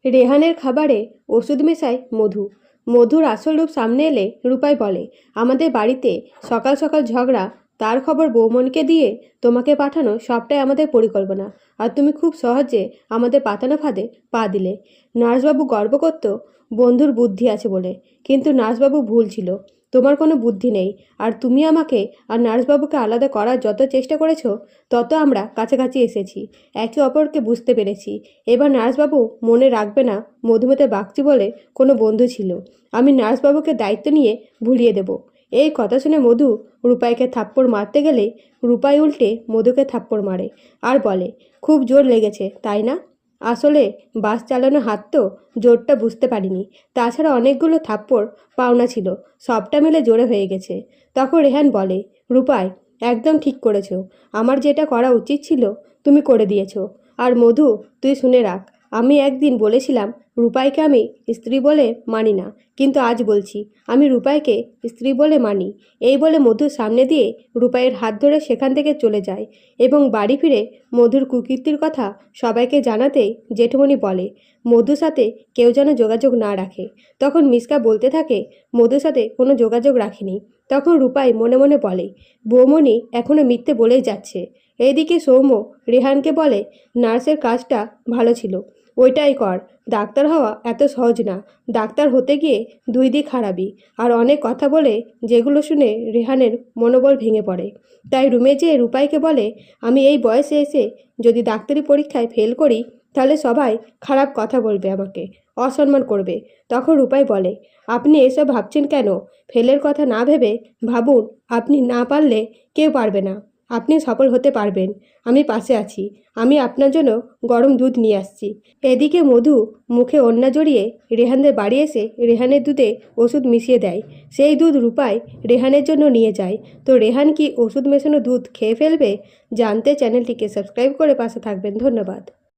রেহানের খাবারে ওষুধ মেশায় মধু। মধুর আসল রূপ সামনে এলে রূপাই বলে, আমাদের বাড়িতে সকাল সকাল ঝগড়া, তার খবর বৌমনকে দিয়ে তোমাকে পাঠানো সবটাই আমাদের পরিকল্পনা। আর তুমি খুব সহজে আমাদের পাতানো ফাঁদে পা দিলে। নার্সবাবু গর্ব করত বন্ধুর বুদ্ধি আছে বলে, কিন্তু নার্সবাবু ভুল ছিল। তোমার কোনো বুদ্ধি নেই। আর তুমি আমাকে আর নার্সবাবুকে আলাদা করার যত চেষ্টা করেছো, তত আমরা কাছাকাছি এসেছি, একে অপরকে বুঝতে পেরেছি। এবার নার্সবাবু মনে রাখবে না মধুমিতা বাগচি বলে কোনো বন্ধু ছিল। আমি নার্সবাবুকে দায়িত্ব নিয়ে ভুলিয়ে দেব। এই কথা শুনে মধু রূপাইকে থাপ্পড় মারতে গেলে রূপাই উল্টে মধুকে থাপ্পড় মারে আর বলে, খুব জোর লেগেছে তাই না? আসলে বাস চালানো হাত তো, জোরটা বুঝতে পারিনি। তাছাড়া অনেকগুলো থাপ্পড় পাওনা ছিল, সবটা মিলে জোরে হয়ে গেছে। তখন রেহান বলে, রূপাই একদম ঠিক করেছো। আমার যেটা করা উচিত ছিল তুমি করে দিয়েছো। আর মধু, তুই শুনে রাখ, আমি একদিন বলেছিলাম রূপাইকে আমি স্ত্রী বলে মানি না, কিন্তু আজ বলছি আমি রূপাইকে স্ত্রী বলে মানি। এই বলে মধুর সামনে দিয়ে রূপাইয়ের হাত ধরে সেখান থেকে চলে যায় এবং বাড়ি ফিরে মধুর কুকীর্তির কথা সবাইকে জানাতেই জেঠুমণি বলে, মধুর সাথে কেউ যেন যোগাযোগ না রাখে। তখন মিসকা বলতে থাকে, মধুর সাথে কোনো যোগাযোগ রাখিনি। তখন রূপাই মনে মনে বলে, বৌমণি এখনও মিথ্যে বলেই যাচ্ছে। এইদিকে সৌম্য রেহানকে বলে, নার্সের কাজটা ভালো ছিল, ওইটাই কর। ডাক্তার হওয়া এত সহজ না, ডাক্তার হতে গিয়ে দুই দিক হারাবি। আর অনেক কথা বলে, যেগুলো শুনে রেহানের মনোবল ভেঙে পড়ে। তাই রুমে যেয়ে রূপাইকে বলে, আমি এই বয়সে এসে যদি ডাক্তারি পরীক্ষায় ফেল করি, তাহলে সবাই খারাপ কথা বলবে, আমাকে অসম্মান করবে। তখন রূপাই বলে, আপনি এসব ভাবছেন কেন? ফেলের কথা না ভেবে ভাবুন, আপনি না পারলে কেউ পারবে না, আপনি সফল হতে পারবেন। আমি পাশে আছি, আমি আপনার জন্য গরম দুধ নিয়ে আসছি। এদিকে মধু মুখে ওড়না জড়িয়ে রেহানদের বাড়ি এসে রেহানের দুধে ওষুধ মিশিয়ে দেয়। সেই দুধ রূপাই রেহানের জন্য নিয়ে যায়। তো রেহান কি ওষুধ মেশানো দুধ খেয়ে ফেলবে? জানতে চ্যানেলটিকে সাবস্ক্রাইব করে পাশে থাকবেন। ধন্যবাদ।